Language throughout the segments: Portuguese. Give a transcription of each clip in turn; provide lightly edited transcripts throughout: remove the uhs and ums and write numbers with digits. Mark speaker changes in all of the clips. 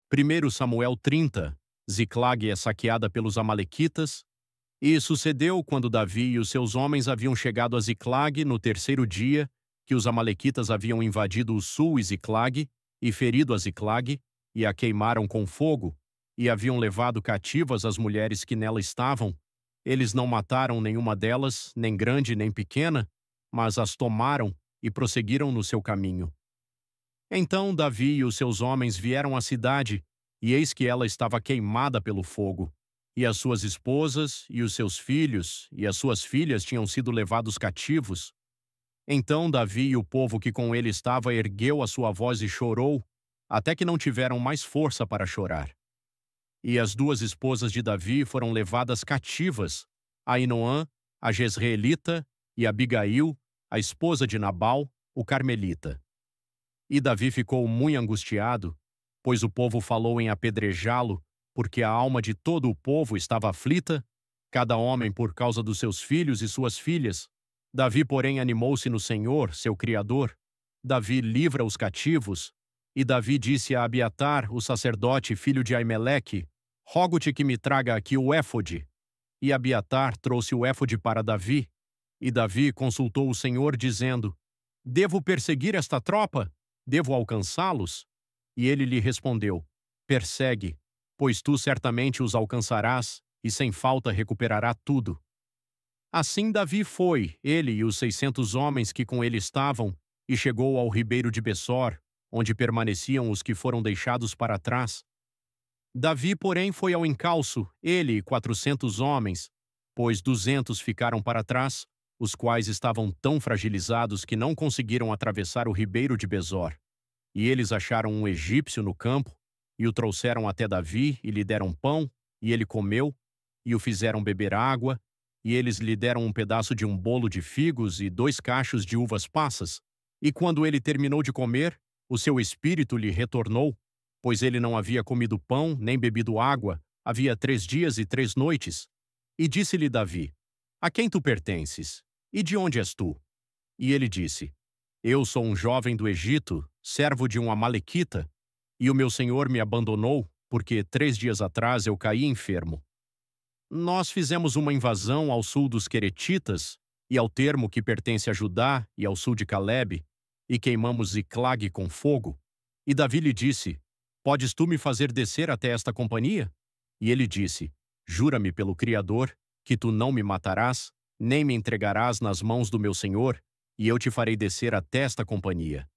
Speaker 1: 1 Samuel 30. Ziclag é saqueada pelos amalequitas. E sucedeu quando Davi e os seus homens haviam chegado a Ziclag no terceiro dia, que os amalequitas haviam invadido o sul e Ziclag, e ferido a Ziclag, e a queimaram com fogo, e haviam levado cativas as mulheres que nela estavam. Eles não mataram nenhuma delas, nem grande nem pequena, mas as tomaram e prosseguiram no seu caminho. Então Davi e os seus homens vieram à cidade, e eis que ela estava queimada pelo fogo. E as suas esposas, e os seus filhos, e as suas filhas tinham sido levados cativos. Então Davi e o povo que com ele estava ergueu a sua voz e chorou, até que não tiveram mais força para chorar. E as duas esposas de Davi foram levadas cativas, Ainoã, a Jezreelita, e Abigail, a esposa de Nabal, o Carmelita. E Davi ficou muito angustiado, pois o povo falou em apedrejá-lo, porque a alma de todo o povo estava aflita, cada homem por causa dos seus filhos e suas filhas. Davi, porém, animou-se no Senhor, seu Criador. Davi livra os cativos. E Davi disse a Abiatar, o sacerdote, filho de Aimeleque: Rogo-te que me traga aqui o éfode. E Abiatar trouxe o éfode para Davi. E Davi consultou o Senhor, dizendo: Devo perseguir esta tropa? Devo alcançá-los? E ele lhe respondeu: Persegue, pois tu certamente os alcançarás, e sem falta recuperará tudo. Assim Davi foi, ele e os 600 homens que com ele estavam, e chegou ao ribeiro de Besor, onde permaneciam os que foram deixados para trás. Davi, porém, foi ao encalço, ele e 400 homens, pois 200 ficaram para trás, os quais estavam tão fragilizados que não conseguiram atravessar o ribeiro de Besor. E eles acharam um egípcio no campo, e o trouxeram até Davi, e lhe deram pão, e ele comeu, e o fizeram beber água, e eles lhe deram um pedaço de um bolo de figos e 2 cachos de uvas passas. E quando ele terminou de comer, o seu espírito lhe retornou, pois ele não havia comido pão nem bebido água, havia 3 dias e 3 noites. E disse-lhe Davi: A quem tu pertences? E de onde és tu? E ele disse: Eu sou um jovem do Egito, servo de um amalequita, e o meu senhor me abandonou, porque 3 dias atrás eu caí enfermo. Nós fizemos uma invasão ao sul dos Queretitas, e ao termo que pertence a Judá, e ao sul de Calebe, e queimamos Ziclag com fogo. E Davi lhe disse: Podes tu me fazer descer até esta companhia? E ele disse: Jura-me pelo Criador, que tu não me matarás, nem me entregarás nas mãos do meu senhor, e eu te farei descer até esta companhia.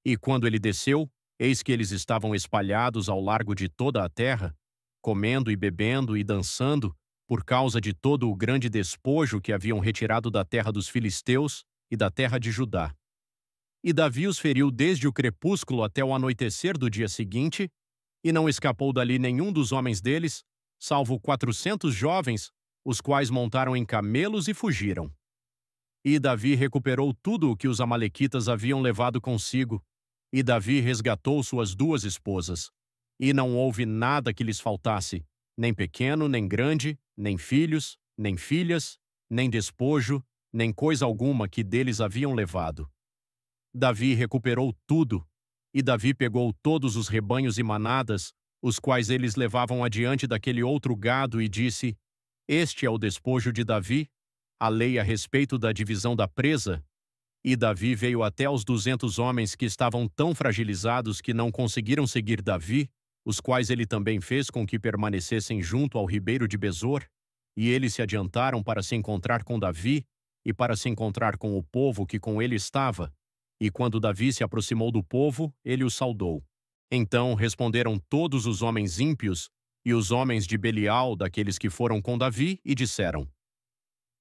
Speaker 1: E quando ele desceu, eis que eles estavam espalhados ao largo de toda a terra, comendo e bebendo e dançando, por causa de todo o grande despojo que haviam retirado da terra dos filisteus e da terra de Judá. E Davi os feriu desde o crepúsculo até o anoitecer do dia seguinte, e não escapou dali nenhum dos homens deles, salvo 400 jovens, os quais montaram em camelos e fugiram. E Davi recuperou tudo o que os amalequitas haviam levado consigo, e Davi resgatou suas 2 esposas. E não houve nada que lhes faltasse, nem pequeno, nem grande, nem filhos, nem filhas, nem despojo, nem coisa alguma que deles haviam levado. Davi recuperou tudo, e Davi pegou todos os rebanhos e manadas, os quais eles levavam adiante daquele outro gado, e disse: Este é o despojo de Davi, a lei a respeito da divisão da presa. E Davi veio até aos 200 homens que estavam tão fragilizados que não conseguiram seguir Davi, os quais ele também fez com que permanecessem junto ao ribeiro de Besor, e eles se adiantaram para se encontrar com Davi e para se encontrar com o povo que com ele estava. E quando Davi se aproximou do povo, ele os saudou. Então responderam todos os homens ímpios e os homens de Belial, daqueles que foram com Davi, e disseram: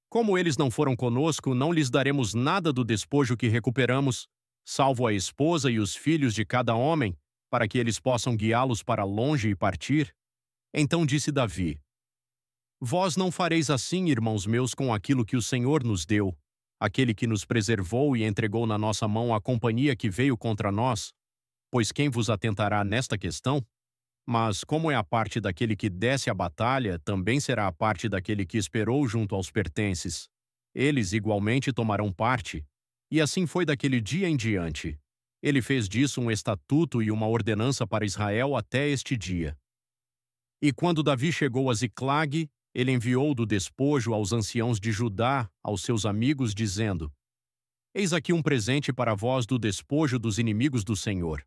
Speaker 1: Como eles não foram conosco, não lhes daremos nada do despojo que recuperamos, salvo a esposa e os filhos de cada homem, para que eles possam guiá-los para longe e partir. Então disse Davi: Vós não fareis assim, irmãos meus, com aquilo que o Senhor nos deu, aquele que nos preservou e entregou na nossa mão a companhia que veio contra nós, pois quem vos atentará nesta questão? Mas como é a parte daquele que desce à batalha, também será a parte daquele que esperou junto aos pertences. Eles igualmente tomarão parte. E assim foi daquele dia em diante. Ele fez disso um estatuto e uma ordenança para Israel até este dia. E quando Davi chegou a Ziclag, ele enviou do despojo aos anciãos de Judá, aos seus amigos, dizendo: Eis aqui um presente para vós do despojo dos inimigos do Senhor,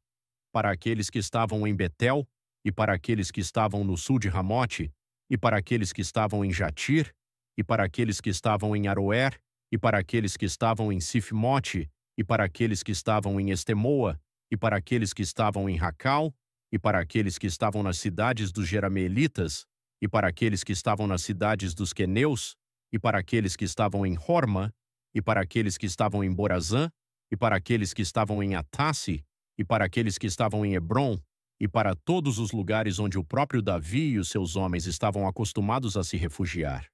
Speaker 1: para aqueles que estavam em Betel, e para aqueles que estavam no sul de Ramote, e para aqueles que estavam em Jatir, e para aqueles que estavam em Aroer, e para aqueles que estavam em Sifmote, e para aqueles que estavam em Estemoa, e para aqueles que estavam em Racal, e para aqueles que estavam nas cidades dos Jerameelitas, e para aqueles que estavam nas cidades dos Queneus, e para aqueles que estavam em Horma, e para aqueles que estavam em Borazã, e para aqueles que estavam em Atasse, e para aqueles que estavam em Hebrom, e para todos os lugares onde o próprio Davi e os seus homens estavam acostumados a se refugiar.